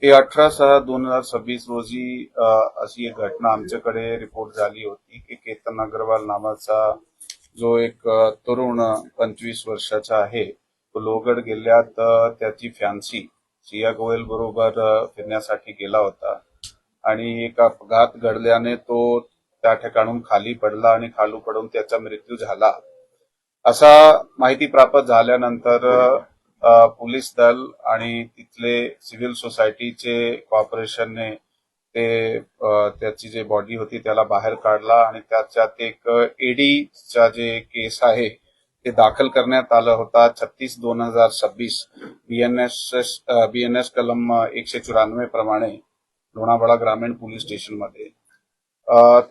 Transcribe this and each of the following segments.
हे 18/6/2026 रोजी अशी एक घटना आमच्याकडे रिपोर्ट झाली होती की केतन अग्रवाल नावाचा जो एक तरुण 25 वर्षाचा आहे तो लोहगड किल्ल्यात त्याची फॅन्सी सिया गोयल बरोबर फिरण्यासाठी गेला होता आणि एक अपघात घडल्याने तो त्या ठिकाणून खाली पडला आणि खाली पडून त्याचा मृत्यू झाला। असा माहिती प्राप्त झाल्यानंतर पोलीस दल आणि तिथले सिव्हिल सोसायटीचे कॉर्पोरेशनने त्याची जे बॉडी होती त्याला बाहेर काढला आणि त्याच्यात एक ईडीचा जे केस आहे ते दाखल करण्यात आलं होता 36/2026 बीएनएस कलम 194 प्रमाणे लोणावळा ग्रामीण पोलीस स्टेशनमध्ये।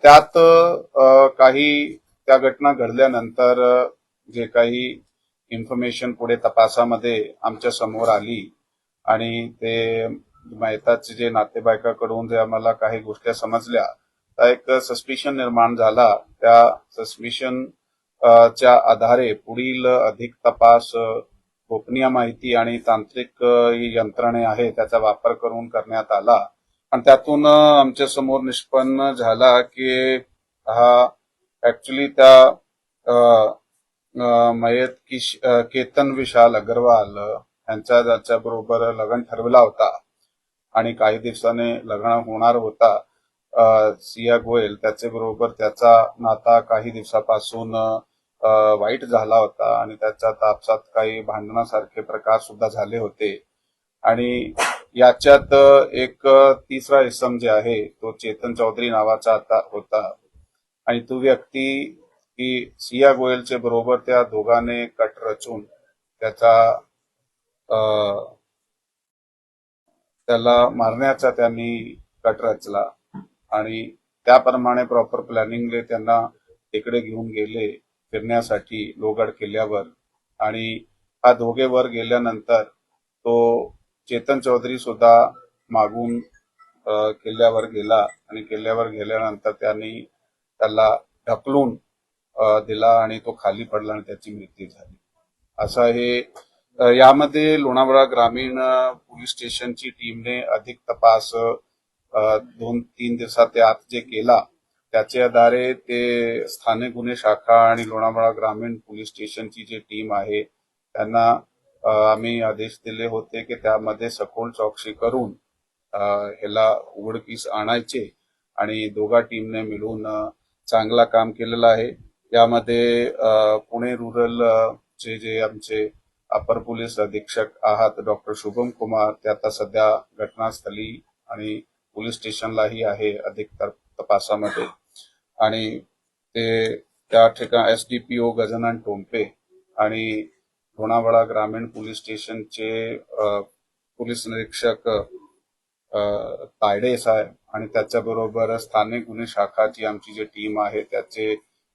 त्यात काही त्या घटना घडल्यानंतर जे काही इन्फॉर्मेशन पुढे तपासामध्ये आमच्या समोर आली आणि ते मयताचे जे नातेवाईकाकडून जे आम्हाला काही गोष्टी समजल्या तर एक सस्पिशन निर्माण झाला। त्या सस्पिशन च्या आधारे पुढील अधिक तपास गोपनीय माहिती आणि तांत्रिक यंत्रणे आहे त्याचा वापर करून करण्यात आला आणि त्यातून आमच्या समोर निष्पन्न झाला की हा ऍक्च्युली त्या मयत केतन विशाल अग्रवाल यांचा ज्याच्याबरोबर लग्न ठरवला होता आणि काही दिवसाने लग्न होणार होता सिया गोयल त्याच्याबरोबर त्याचा नाता काही दिवसापासून वाईट झाला होता आणि त्याच्यात आपसात काही भांडणासारखे प्रकार सुद्धा झाले होते आणि याच्यात एक तिसरा इसम जे आहे तो चेतन चौधरी नावाचा होता आणि तो व्यक्ती की सिया गोयलचे बरोबर त्या दोघांनी कट रचून त्याला मारण्याचा त्यांनी कट रचला आणि त्याप्रमाणे प्रॉपर प्लॅनिंगले त्यांना तिकडे घेऊन गेले फिरण्यासाठी लोहगड किल्ल्यावर आणि हा दोघे वर गेल्यानंतर तो चेतन चौधरी सुद्धा मागून किल्ल्यावर गेला आणि किल्ल्यावर गेल्यानंतर त्यांनी त्याला ढकलून दिला आणि तो खाली पडला आणि त्याची मृत्यू झाली। असं हे यामध्ये लोणावळा ग्रामीण पोलीस स्टेशनची टीमने अधिक तपास 2-3 दिवसात आत जे केला त्याच्या आधारे ते स्थानिक गुन्हे शाखा आणि लोणावळा ग्रामीण पोलीस स्टेशनची जी टीम आहे त्यांना आम्ही आदेश दिले होते की त्यामध्ये सखोल चौकशी करून ह्याला उघडकीस आणायचे आणि दोघा टीमने मिळून चांगला काम केलेलं आहे। यामध्ये पुणे रूरल चे जे आमचे अपर पोलीस अधीक्षक आहात डॉक्टर शुभम कुमार ते आता सध्या घटनास्थळी आणि पोलीस स्टेशनलाही आहे अधिक तपासामध्ये आणि ते त्या ठिकाणी एसडीपीओ गजानन टोंपे आणि लोणावळा ग्रामीण पोलीस स्टेशनचे पोलीस निरीक्षक तायडे साहेब आणि त्याच्याबरोबर स्थानिक गुन्हे शाखाची आमची जी टीम आहे त्याचे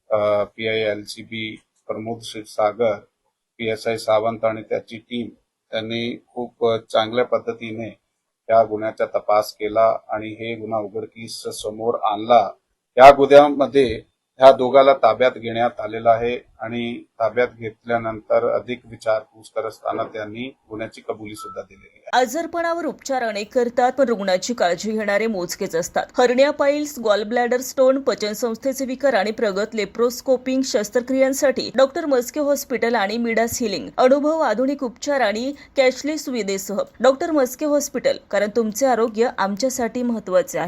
PI LCB Pramod Kshirsagar PSI Sawant आणि त्याची टीम त्यांनी खूप चांगल्या पद्धतीने या गुन्ह्याचा तपास केला आणि हे गुन्हा उघडकीस समोर आणला। या गुन्ह्यामध्ये ह्या दोघाला ताब्यात घेण्यात आलेला आहे आणि ताब्यात घेतल्यानंतर अधिक विचारपूस करत असताना त्यांनी गुन्ह्याची कबुली सुद्धा दिलेली आहे। आजारपणावर उपचार अनेक करतात पण रुग्णाची काळजी घेणारे मोजकेच असतात। Hernia piles, gall bladder stone, पचनसंस्थेचे विकार आणि प्रगत लेप्रोस्कोपिंग शस्त्रक्रियांसाठी डॉक्टर मस्के हॉस्पिटल आणि मिडास हिलिंग अनुभव, आधुनिक उपचार आणि कॅशलेस सुविधेसह डॉक्टर मस्के हॉस्पिटल, कारण तुमचे आरोग्य आमच्यासाठी महत्त्वाचे आहे।